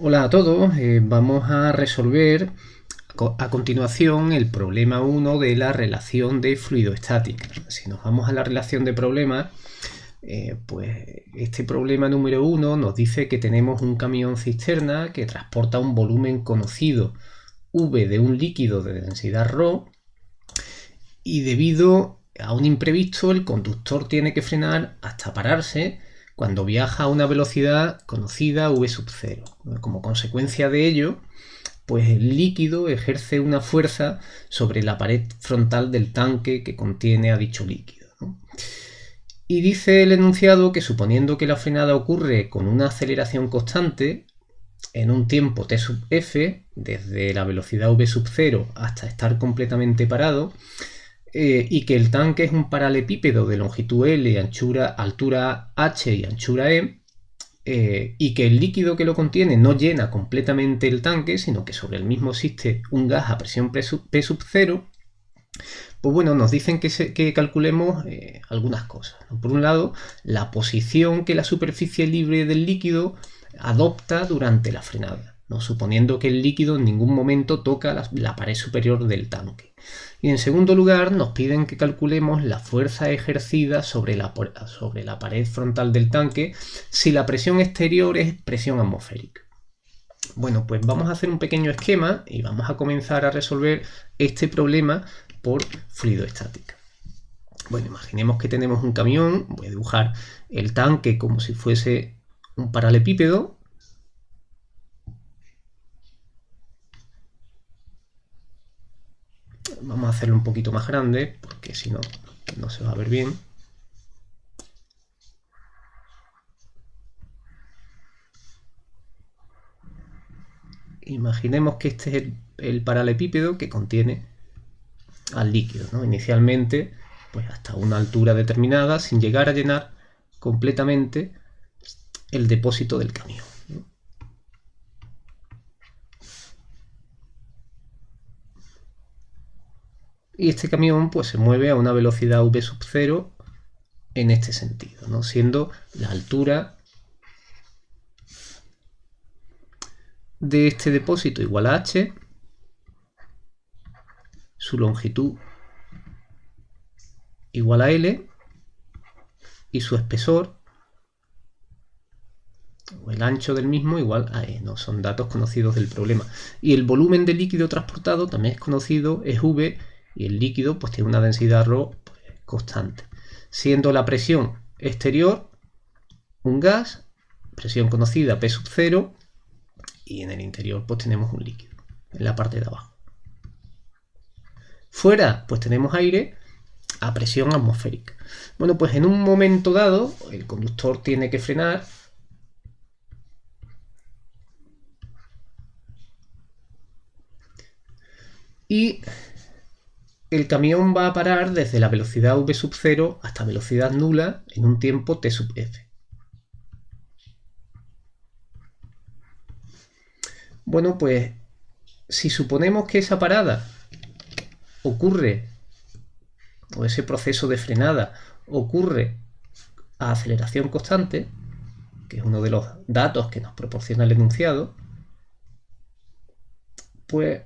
Hola a todos, vamos a resolver a continuación el problema 1 de la relación de fluidoestática. Si nos vamos a la relación de problemas, pues este problema número 1 nos dice que tenemos un camión cisterna que transporta un volumen conocido V de un líquido de densidad ρ y debido a un imprevisto el conductor tiene que frenar hasta pararse cuando viaja a una velocidad conocida v sub 0. Como consecuencia de ello, pues el líquido ejerce una fuerza sobre la pared frontal del tanque que contiene a dicho líquido, ¿no? Y dice el enunciado que suponiendo que la frenada ocurre con una aceleración constante en un tiempo t sub f, desde la velocidad v sub 0 hasta estar completamente parado, y que el tanque es un paralelepípedo de longitud L, altura H y anchura E, y que el líquido que lo contiene no llena completamente el tanque, sino que sobre el mismo existe un gas a presión P sub 0, pues bueno, nos dicen que calculemos algunas cosas, ¿no? Por un lado, la posición que la superficie libre del líquido adopta durante la frenada, ¿no? Suponiendo que el líquido en ningún momento toca la pared superior del tanque. Y en segundo lugar, nos piden que calculemos la fuerza ejercida sobre la pared frontal del tanque si la presión exterior es presión atmosférica. Bueno, pues vamos a hacer un pequeño esquema y vamos a comenzar a resolver este problema por fluidoestática. Bueno, imaginemos que tenemos un camión, voy a dibujar el tanque como si fuese un paralelepípedo. Vamos a hacerlo un poquito más grande, porque si no, no se va a ver bien. Imaginemos que este es el paralelepípedo que contiene al líquido, ¿no? Inicialmente, pues hasta una altura determinada, sin llegar a llenar completamente el depósito del camión, ¿no? Y este camión pues se mueve a una velocidad v sub 0 en este sentido, ¿no? Siendo la altura de este depósito igual a h, su longitud igual a L y su espesor o el ancho del mismo igual a E, ¿no? Son datos conocidos del problema. Y el volumen de líquido transportado también es conocido, es V, y el líquido pues tiene una densidad ρ pues, constante. Siendo la presión exterior un gas, presión conocida P sub 0, y en el interior pues tenemos un líquido, en la parte de abajo. Fuera pues tenemos aire a presión atmosférica. Bueno, pues en un momento dado el conductor tiene que frenar y el camión va a parar desde la velocidad v sub 0 hasta velocidad nula en un tiempo t sub f. Bueno, pues si suponemos que esa parada ocurre, o ese proceso de frenada ocurre a aceleración constante, que es uno de los datos que nos proporciona el enunciado, pues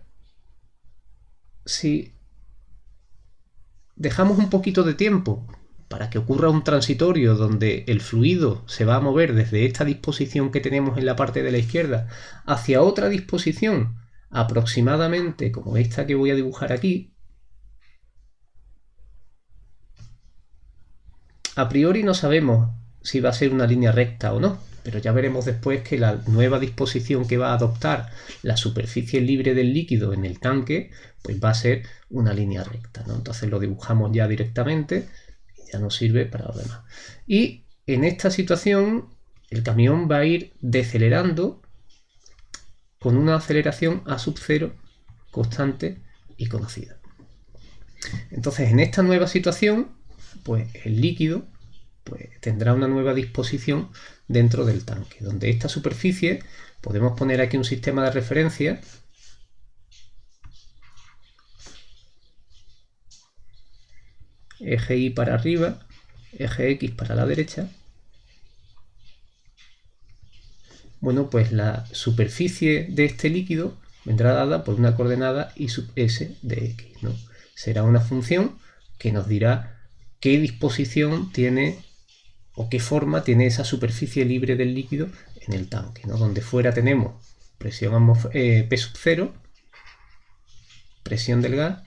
si dejamos un poquito de tiempo para que ocurra un transitorio donde el fluido se va a mover desde esta disposición que tenemos en la parte de la izquierda hacia otra disposición aproximadamente como esta que voy a dibujar aquí, a priori no sabemos si va a ser una línea recta o no, pero ya veremos después que la nueva disposición que va a adoptar la superficie libre del líquido en el tanque pues va a ser una línea recta, ¿no? Entonces lo dibujamos ya directamente y ya nos sirve para lo demás. Y en esta situación el camión va a ir decelerando con una aceleración a sub 0 constante y conocida. Entonces en esta nueva situación pues el líquido pues tendrá una nueva disposición dentro del tanque, donde esta superficie podemos poner aquí un sistema de referencia eje Y para arriba, eje X para la derecha. Bueno, pues la superficie de este líquido vendrá dada por una coordenada y sub s de x, ¿no? Será una función que nos dirá qué disposición tiene o qué forma tiene esa superficie libre del líquido en el tanque, ¿no? Donde fuera tenemos presión P sub 0, presión del gas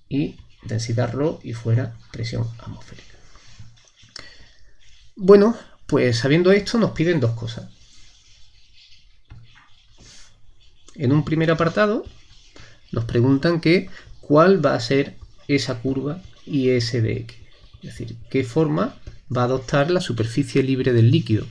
y densidad ρ y fuera presión atmosférica. Bueno, pues sabiendo esto nos piden dos cosas. En un primer apartado nos preguntan que cuál va a ser esa curva IS de X, es decir, qué forma va a adoptar la superficie libre del líquido.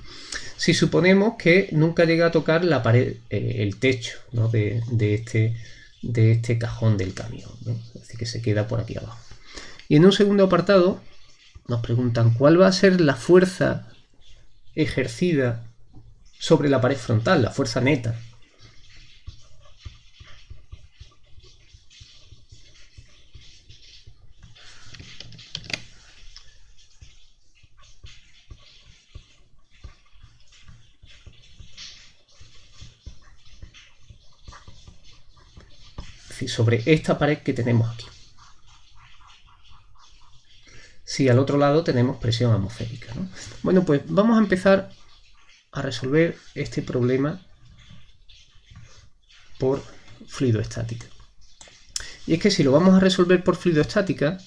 Si suponemos que nunca llega a tocar la pared, el techo, ¿no? de este cajón del camión, ¿no? Es decir, que se queda por aquí abajo. Y en un segundo apartado nos preguntan cuál va a ser la fuerza ejercida sobre la pared frontal, la fuerza neta. Es decir, sobre esta pared que tenemos aquí. Si al otro lado tenemos presión atmosférica, ¿no? Bueno, pues vamos a empezar a resolver este problema por fluidoestática. Y es que si lo vamos a resolver por fluidoestática,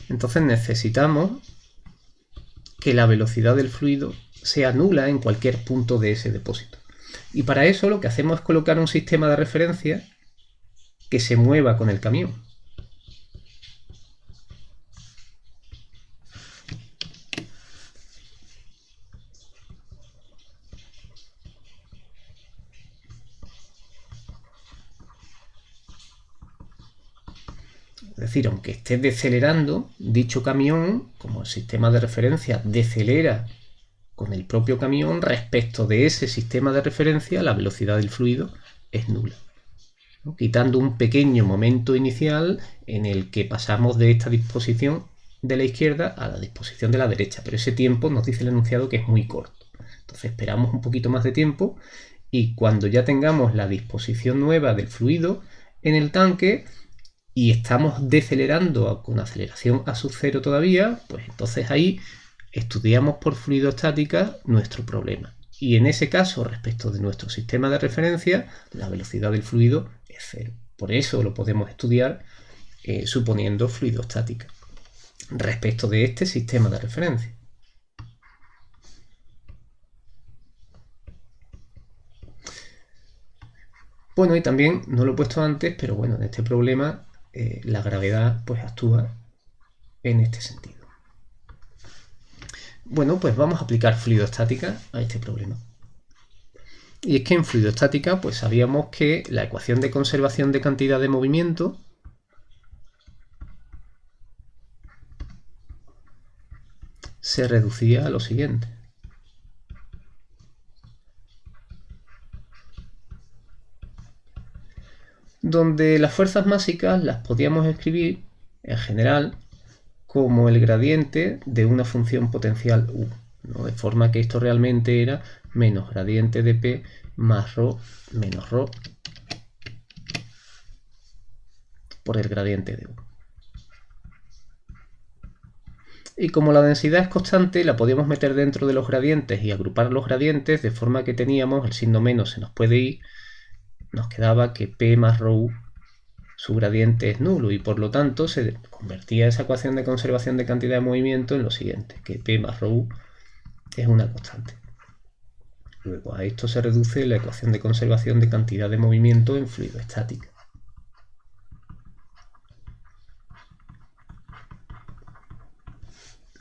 entonces necesitamos que la velocidad del fluido sea nula en cualquier punto de ese depósito. Y para eso lo que hacemos es colocar un sistema de referencia que se mueva con el camión. Es decir, aunque esté decelerando, dicho camión, como el sistema de referencia decelera con el propio camión, respecto de ese sistema de referencia, la velocidad del fluido es nula, ¿no? Quitando un pequeño momento inicial en el que pasamos de esta disposición de la izquierda a la disposición de la derecha, pero ese tiempo nos dice el enunciado que es muy corto. Entonces esperamos un poquito más de tiempo y cuando ya tengamos la disposición nueva del fluido en el tanque y estamos decelerando con aceleración a sub 0 todavía, pues entonces ahí estudiamos por fluidoestática nuestro problema. Y en ese caso, respecto de nuestro sistema de referencia, la velocidad del fluido es 0. Por eso lo podemos estudiar suponiendo fluidoestática respecto de este sistema de referencia. Bueno, y también, no lo he puesto antes, pero bueno, en este problema la gravedad pues actúa en este sentido. Bueno, pues vamos a aplicar fluidoestática a este problema. Y es que en fluidoestática pues sabíamos que la ecuación de conservación de cantidad de movimiento se reducía a lo siguiente. Donde las fuerzas másicas las podíamos escribir en general como el gradiente de una función potencial u, ¿no? De forma que esto realmente era menos gradiente de P más ρ menos ρ por el gradiente de u. Y como la densidad es constante, la podíamos meter dentro de los gradientes y agrupar los gradientes de forma que teníamos, el signo menos se nos puede ir, nos quedaba que P más ρ su gradiente es nulo y por lo tanto se convertía esa ecuación de conservación de cantidad de movimiento en lo siguiente, que P más ρ es una constante. Luego a esto se reduce la ecuación de conservación de cantidad de movimiento en fluidoestática.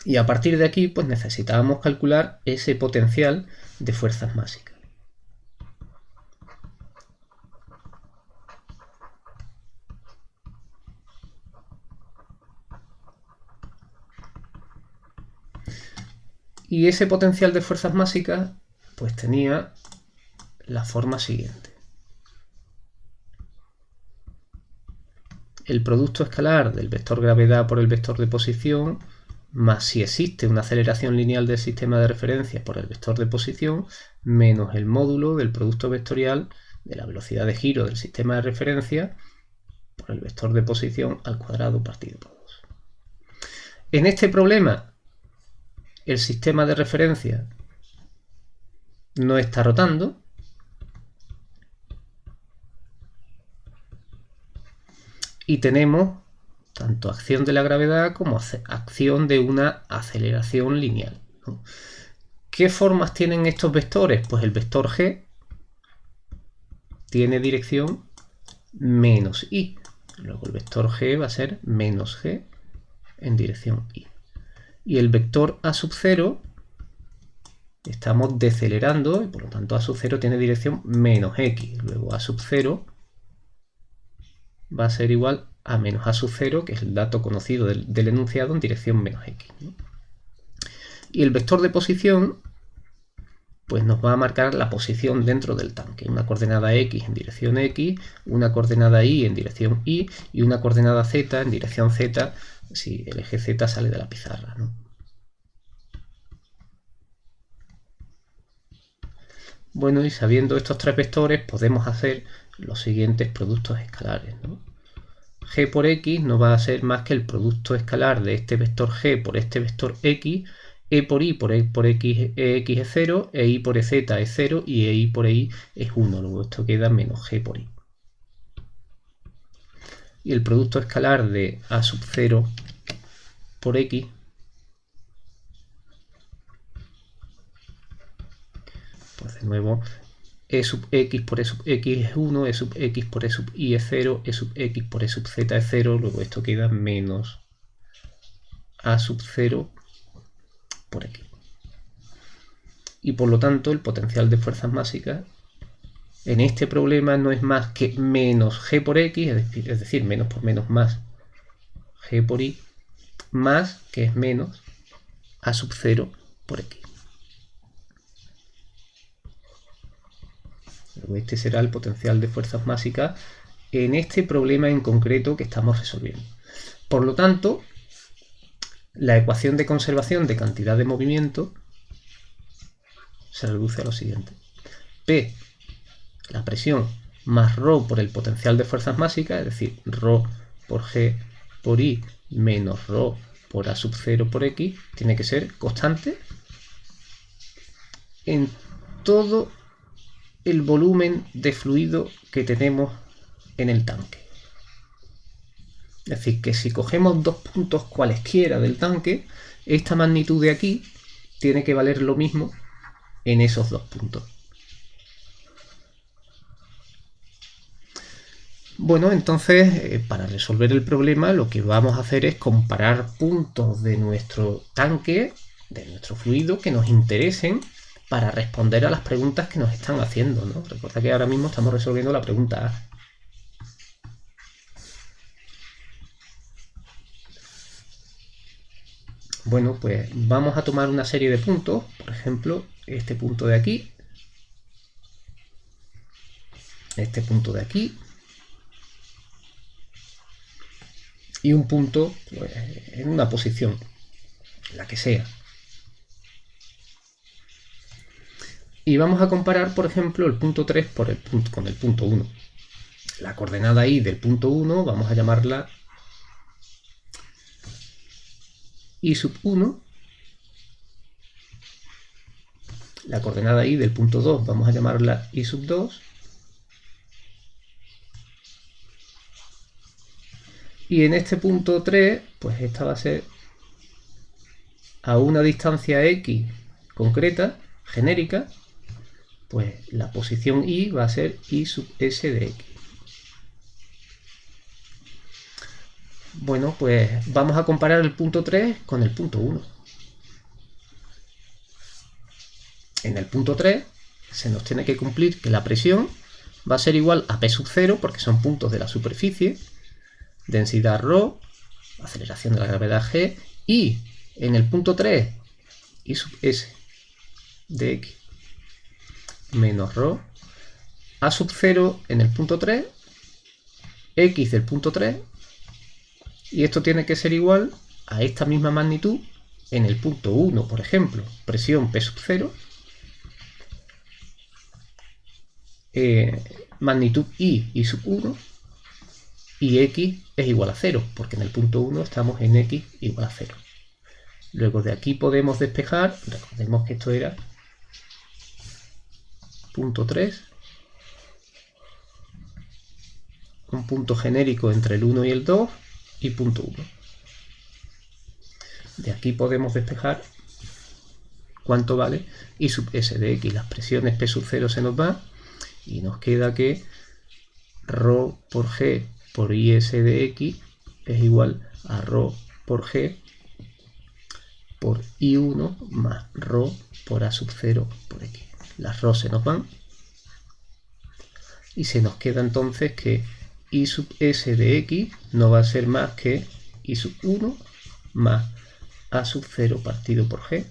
Y a partir de aquí pues necesitábamos calcular ese potencial de fuerzas másicas. Y ese potencial de fuerzas másicas pues tenía la forma siguiente. el producto escalar del vector gravedad por el vector de posición, más si existe una aceleración lineal del sistema de referencia por el vector de posición, menos el módulo del producto vectorial de la velocidad de giro del sistema de referencia por el vector de posición al cuadrado partido por 2. En este problema, el sistema de referencia no está rotando, y tenemos tanto acción de la gravedad como acción de una aceleración lineal, ¿no? ¿Qué formas tienen estos vectores? Pues el vector g tiene dirección menos i. Luego el vector g va a ser menos g en dirección i. Y el vector a sub 0 estamos decelerando y por lo tanto a sub 0 tiene dirección menos x. Luego a sub 0 va a ser igual a menos a sub 0, que es el dato conocido del enunciado, en dirección menos x, ¿no? Y el vector de posición pues nos va a marcar la posición dentro del tanque. Una coordenada x en dirección x, una coordenada y en dirección y y una coordenada z en dirección z si el eje z sale de la pizarra, ¿no? Bueno, y sabiendo estos tres vectores podemos hacer los siguientes productos escalares, ¿no? G por x no va a ser más que el producto escalar de este vector g por este vector x, e por i por x, x es 0, e i por ez es 0 y e i por i es 1. Luego esto queda menos g por i. Y el producto escalar de a sub 0 por x pues de nuevo e sub x por e sub x es 1, e sub x por e sub i es 0, e sub x por e sub z es 0, luego esto queda menos a sub 0 por x. Y por lo tanto el potencial de fuerzas máxicas en este problema no es más que menos g por x, es decir, menos por menos más g por i, más, que es menos, a sub 0 por x. Este será el potencial de fuerzas máxicas en este problema en concreto que estamos resolviendo. Por lo tanto, la ecuación de conservación de cantidad de movimiento se reduce a lo siguiente. P, la presión, más ρ por el potencial de fuerzas máxicas, es decir, ρ por g por i menos ρ por a sub 0 por x, tiene que ser constante en todo el volumen de fluido que tenemos en el tanque. Es decir, que si cogemos dos puntos cualesquiera del tanque, esta magnitud de aquí tiene que valer lo mismo en esos dos puntos. Bueno, entonces para resolver el problema lo que vamos a hacer es comparar puntos de nuestro tanque, de nuestro fluido, que nos interesen para responder a las preguntas que nos están haciendo, ¿no? Recuerda que ahora mismo estamos resolviendo la pregunta A. Bueno, pues vamos a tomar una serie de puntos, por ejemplo, este punto de aquí, este punto de aquí, y un punto pues, en una posición, la que sea. Y vamos a comparar, por ejemplo, el punto 3 con el punto 1. La coordenada i del punto 1 vamos a llamarla i sub 1. La coordenada i del punto 2 vamos a llamarla i sub 2. Y en este punto 3, pues esta va a ser a una distancia x concreta, genérica, pues la posición i va a ser i sub s de x. Bueno, pues vamos a comparar el punto 3 con el punto 1. En el punto 3 se nos tiene que cumplir que la presión va a ser igual a P sub 0, porque son puntos de la superficie, densidad ρ, aceleración de la gravedad g, y en el punto 3, i sub s de x menos ρ, a sub 0 en el punto 3, x del punto 3 Y esto tiene que ser igual a esta misma magnitud en el punto 1, por ejemplo, presión P sub 0, magnitud I sub 1, y X es igual a 0, porque en el punto 1 estamos en X igual a 0. Luego de aquí podemos despejar, recordemos que esto era punto 3, un punto genérico entre el 1 y el 2, y punto 1. De aquí podemos despejar cuánto vale I sub S de X. Las presiones P sub 0 se nos va y nos queda que ρ por G por IS de X es igual a ρ por G por I1 más ρ por A sub 0 por X. Las ρ se nos van y se nos queda entonces que I sub S de X no va a ser más que I sub 1 más A sub 0 partido por G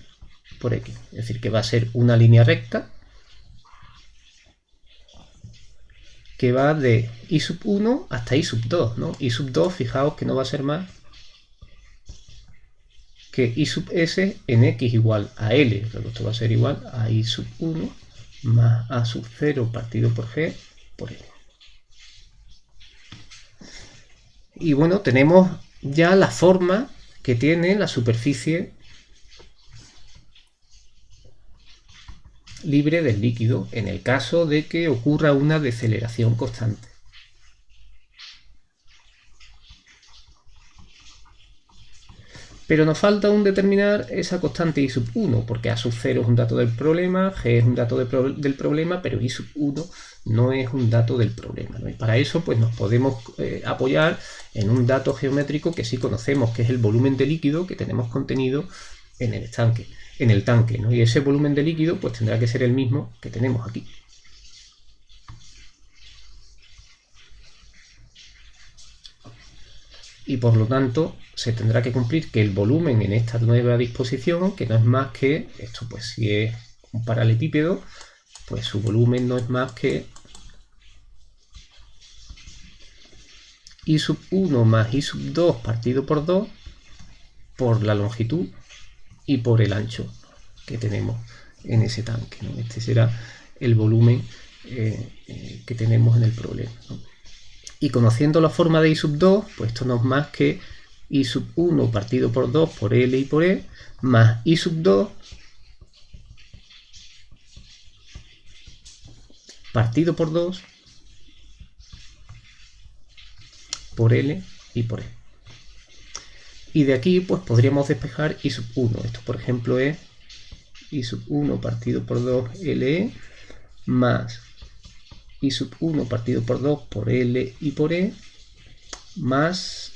por X. Es decir, que va a ser una línea recta que va de I sub 1 hasta I sub 2, ¿no? I sub 2, fijaos que no va a ser más que I sub S en X igual a L. Luego esto va a ser igual a I sub 1 más A sub 0 partido por G por L. Y bueno, tenemos ya la forma que tiene la superficie libre del líquido en el caso de que ocurra una deceleración constante. Pero nos falta aún determinar esa constante I sub 1, porque A sub 0 es un dato del problema, G es un dato del problema, pero I sub 1 no es un dato del problema, ¿no? Y para eso pues nos podemos apoyar en un dato geométrico que sí conocemos, que es el volumen de líquido que tenemos contenido en el tanque, ¿no? Y ese volumen de líquido pues tendrá que ser el mismo que tenemos aquí. Y por lo tanto se tendrá que cumplir que el volumen en esta nueva disposición, que no es más que, esto pues si es un paralelepípedo, pues su volumen no es más que I sub 1 más I sub 2 partido por 2 por la longitud y por el ancho que tenemos en ese tanque, ¿no? Este será el volumen que tenemos en el problema, ¿no? Y conociendo la forma de I sub 2, pues esto no es más que I sub 1 partido por 2 por L y por E, más I sub 2 partido por 2 por L y por E. Y de aquí pues podríamos despejar I sub 1. Esto por ejemplo es I sub 1 partido por 2 LE más I sub 1 partido por 2 por L y por E más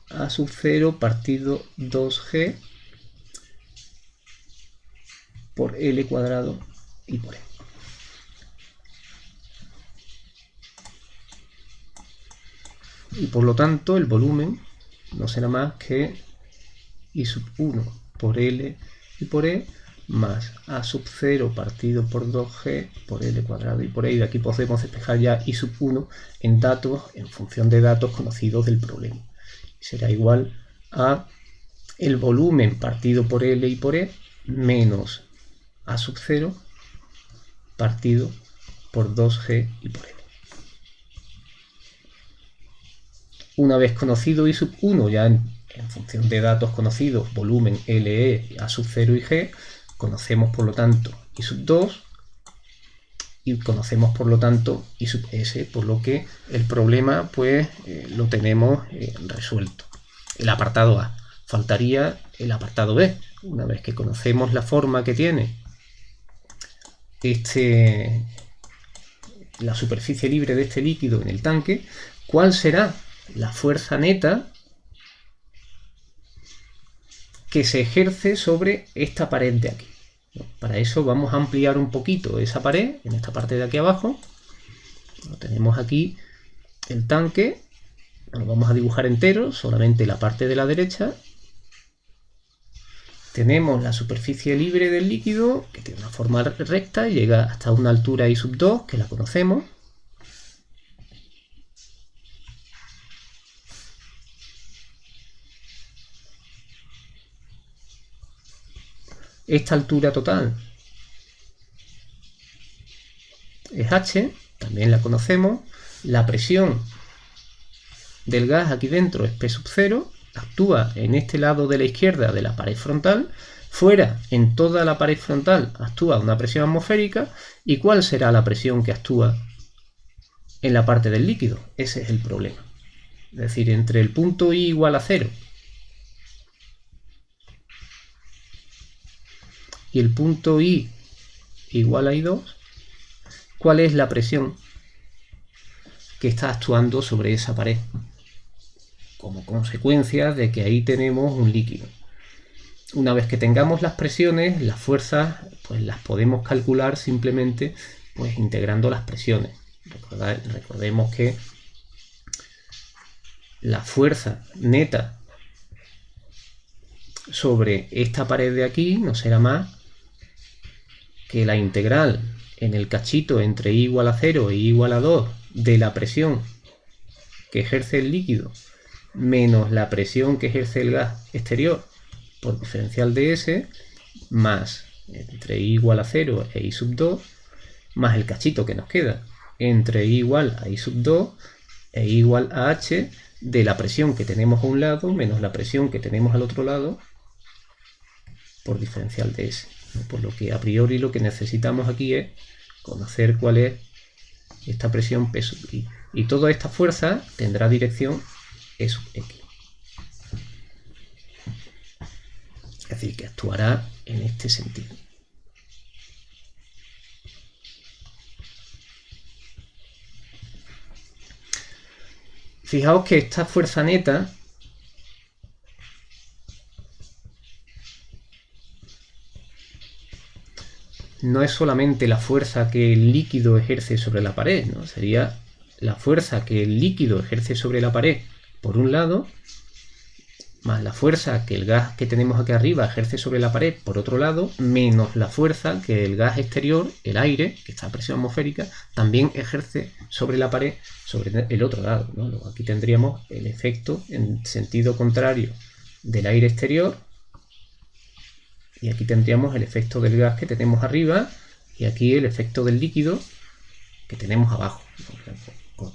A sub 0 partido 2G por L cuadrado y por E. Y por lo tanto el volumen no será más que I sub 1 por L y por E más A sub 0 partido por 2G por L cuadrado y por E. Y de aquí podemos despejar ya I sub 1 en datos, en función de datos conocidos del problema. Será igual a el volumen partido por L y por E menos A sub 0 partido por 2G y por L. Una vez conocido I sub 1, ya en función de datos conocidos, volumen LE, A sub 0 y G, conocemos por lo tanto I sub 2 y conocemos por lo tanto I sub S, por lo que el problema pues lo tenemos resuelto. El apartado A. Faltaría el apartado B. Una vez que conocemos la forma que tiene la superficie libre de este líquido en el tanque, ¿cuál será la fuerza neta que se ejerce sobre esta pared de aquí? Para eso vamos a ampliar un poquito esa pared en esta parte de aquí abajo. Lo tenemos aquí el tanque, lo vamos a dibujar entero, solamente la parte de la derecha. Tenemos la superficie libre del líquido, que tiene una forma recta y llega hasta una altura I sub 2, que la conocemos. Esta altura total es H, también la conocemos. La presión del gas aquí dentro es P sub 0, actúa en este lado de la izquierda de la pared frontal. Fuera, en toda la pared frontal, actúa una presión atmosférica. ¿Y cuál será la presión que actúa en la parte del líquido? Ese es el problema. Es decir, entre el punto I igual a 0 y el punto I igual a I2, ¿cuál es la presión que está actuando sobre esa pared? Como consecuencia de que ahí tenemos un líquido. Una vez que tengamos las presiones, las fuerzas, pues las podemos calcular simplemente pues integrando las presiones. Recordemos que la fuerza neta sobre esta pared de aquí no será más que la integral en el cachito entre I igual a 0 e I igual a 2 de la presión que ejerce el líquido menos la presión que ejerce el gas exterior por diferencial de S, más entre I igual a 0 e I sub 2, más el cachito que nos queda entre I igual a I sub 2 e I igual a H de la presión que tenemos a un lado menos la presión que tenemos al otro lado por diferencial de S. Por lo que a priori lo que necesitamos aquí es conocer cuál es esta presión P sub I. Y toda esta fuerza tendrá dirección E sub X. Es decir, que actuará en este sentido. Fijaos que esta fuerza neta no es solamente la fuerza que el líquido ejerce sobre la pared, ¿no? Sería la fuerza que el líquido ejerce sobre la pared por un lado, más la fuerza que el gas que tenemos aquí arriba ejerce sobre la pared por otro lado, menos la fuerza que el gas exterior, el aire, que está a presión atmosférica, también ejerce sobre la pared, sobre el otro lado, ¿no? Luego aquí tendríamos el efecto en sentido contrario del aire exterior, y aquí tendríamos el efecto del gas que tenemos arriba, y aquí el efecto del líquido que tenemos abajo.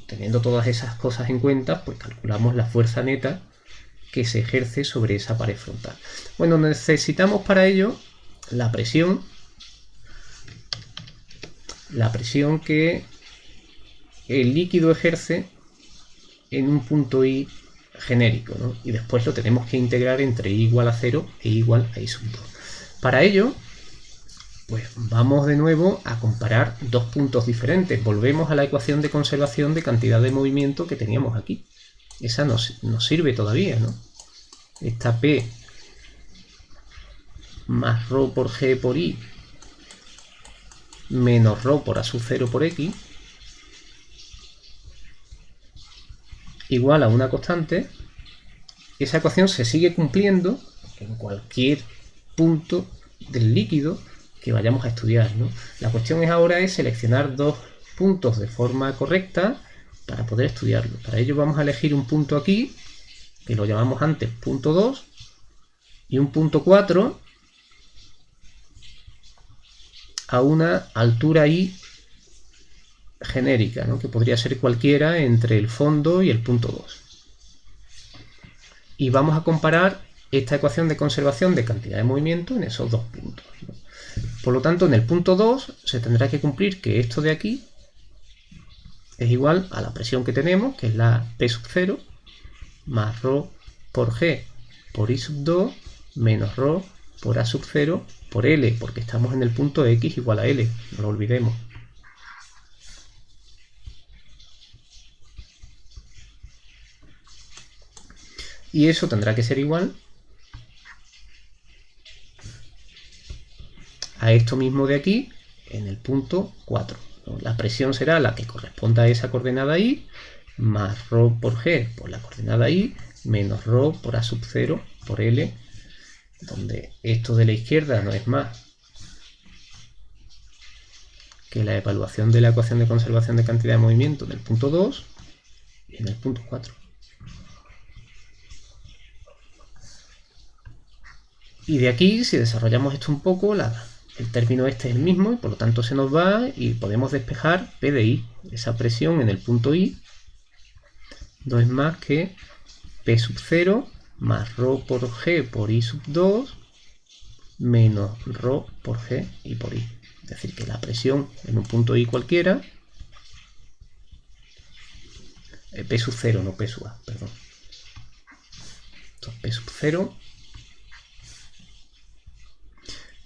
Teniendo todas esas cosas en cuenta, pues calculamos la fuerza neta que se ejerce sobre esa pared frontal. Bueno, necesitamos para ello la presión que el líquido ejerce en un punto I genérico, ¿no? Y después lo tenemos que integrar entre I igual a 0 e I igual a I sub 2. Para ello, pues vamos de nuevo a comparar dos puntos diferentes. Volvemos a la ecuación de conservación de cantidad de movimiento que teníamos aquí. Esa nos sirve todavía, ¿no? Esta P más ρ por G por I menos ρ por A sub 0 por X igual a una constante. Esa ecuación se sigue cumpliendo en cualquier punto del líquido que vayamos a estudiar, ¿no? La cuestión ahora es seleccionar dos puntos de forma correcta para poder estudiarlo. Para ello vamos a elegir un punto aquí, que lo llamamos antes punto 2, y un punto 4 a una altura I genérica, ¿no? Que podría ser cualquiera entre el fondo y el punto 2. Y vamos a comparar esta ecuación de conservación de cantidad de movimiento en esos dos puntos, ¿no? Por lo tanto, en el punto 2 se tendrá que cumplir que esto de aquí es igual a la presión que tenemos, que es la P sub 0, más ρ por G por I sub 2, menos ρ por A sub 0 por L, porque estamos en el punto X igual a L, no lo olvidemos. Y eso tendrá que ser igual a esto mismo de aquí en el punto 4. La presión será la que corresponda a esa coordenada I, más ρ por G por la coordenada I, menos ρ por A sub 0 por L, donde esto de la izquierda no es más que la evaluación de la ecuación de conservación de cantidad de movimiento en el punto 2 y en el punto 4. Y de aquí, si desarrollamos esto un poco, el término este es el mismo y por lo tanto se nos va y podemos despejar P de I. Esa presión en el punto I no es más que P sub 0 más ρ por G por I sub 2 menos ρ por G y por I. Es decir, que la presión en un punto I cualquiera, P sub 0, no P sub A, perdón. Entonces P sub 0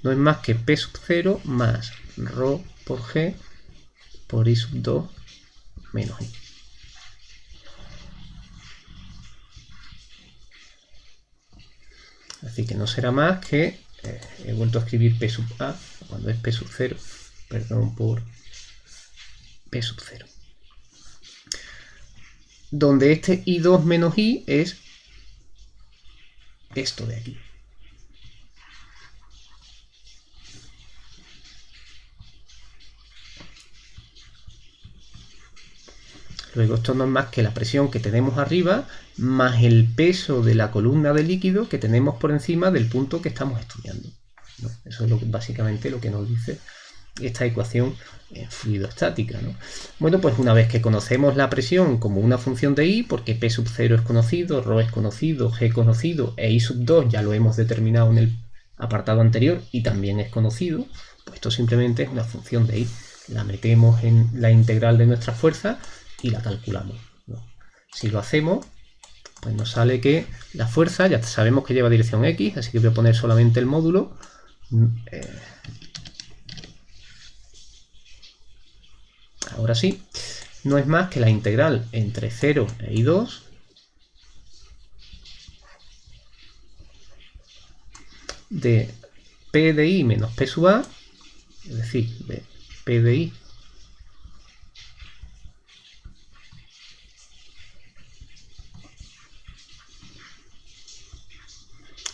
no es más que P sub 0 más ρ por G por I sub 2 menos I. Es decir, que no será más que, he vuelto a escribir P sub A, cuando es P sub 0, perdón por P sub 0. Donde este I2 menos I es esto de aquí. Luego esto no es más que la presión que tenemos arriba más el peso de la columna de líquido que tenemos por encima del punto que estamos estudiando, ¿no? Eso es básicamente lo que nos dice esta ecuación fluidoestática, ¿no? Bueno, pues una vez que conocemos la presión como una función de I, porque P sub 0 es conocido, ρ es conocido, G conocido e I sub 2 ya lo hemos determinado en el apartado anterior y también es conocido, pues esto simplemente es una función de I. La metemos en la integral de nuestra fuerza y la calculamos, ¿no? Si lo hacemos, pues nos sale que la fuerza, ya sabemos que lleva dirección X, así que voy a poner solamente el módulo. Ahora sí, no es más que la integral entre 0 e I2 de P de I menos P sub A, es decir, de P de I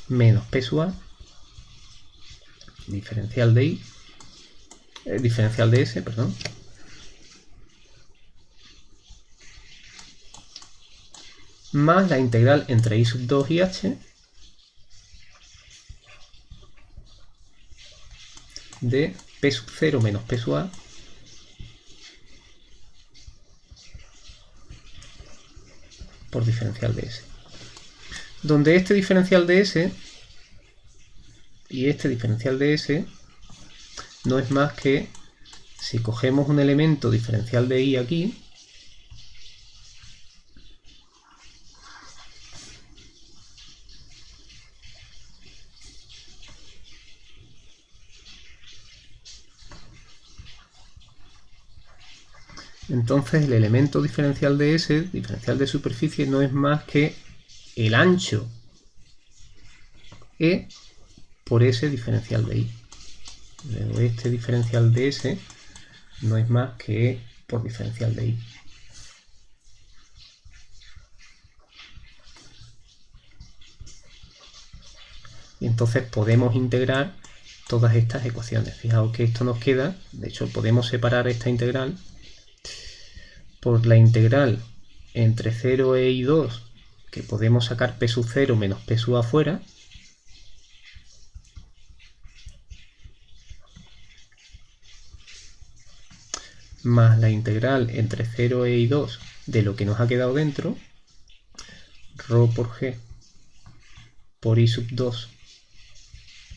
menos P sub A, diferencial de I, diferencial de S, perdón, más la integral entre I sub 2 y H de P sub 0 menos P sub A por diferencial de S. Donde este diferencial de S y este diferencial de S no es más que, si cogemos un elemento diferencial de I aquí, entonces el elemento diferencial de S, diferencial de superficie, no es más que el ancho E por S diferencial de I. Luego este diferencial de S no es más que E por diferencial de I. Y entonces podemos integrar todas estas ecuaciones. Fijaos que esto nos queda, de hecho podemos separar esta integral por la integral entre 0 e I2, que podemos sacar P sub 0 menos P sub A fuera, más la integral entre 0 e I2 de lo que nos ha quedado dentro, ρ por G por I sub 2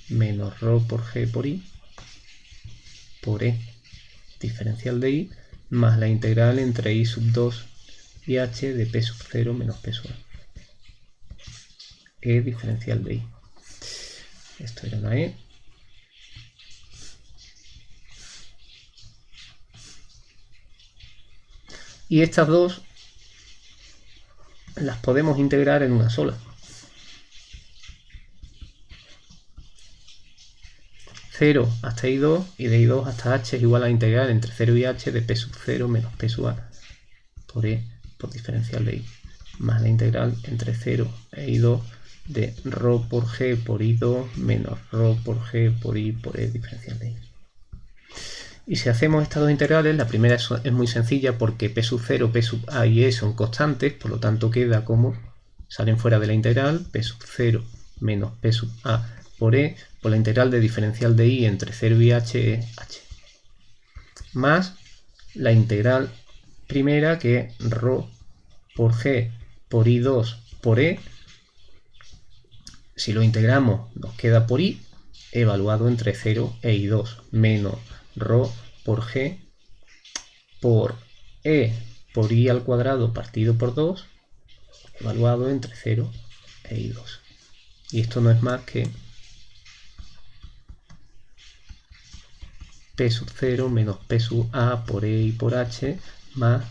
menos ρ por G por I por E diferencial de I, más la integral entre I sub 2 y H de P sub 0 menos P sub A. E diferencial de I. Esto era una E. Y estas dos las podemos integrar en una sola. 0 hasta I2 y de I2 hasta H es igual a la integral entre 0 y H de P sub 0 menos P sub A por E por diferencial de I, más la integral entre 0 e I2 de ρ por G por I2 menos ρ por G por I por E diferencial de I. Y si hacemos estas dos integrales, la primera es muy sencilla porque P sub 0, P sub A y E son constantes, por lo tanto queda como, salen fuera de la integral, P sub 0 menos P sub A por E por la integral de diferencial de I entre 0 y H es H. Más la integral primera, que es ρ por G por I2 por E. Si lo integramos nos queda por I, evaluado entre 0 e I2, menos ρ por G por E por I al cuadrado partido por 2, evaluado entre 0 e I2. Y esto no es más que P sub 0 menos P sub A por E y por H más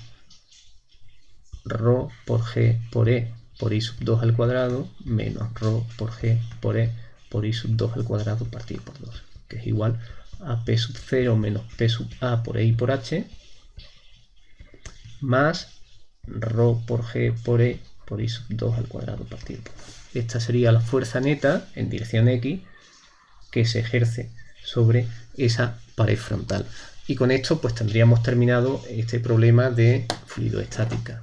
ρ por G por E por I sub 2 al cuadrado menos ρ por G por E por I sub 2 al cuadrado partido por 2, que es igual a P sub 0 menos P sub A por E y por H más ρ por G por E por I sub 2 al cuadrado partido por 2. Esta sería la fuerza neta en dirección X que se ejerce sobre esa pared frontal. Y con esto pues tendríamos terminado este problema de fluidoestática.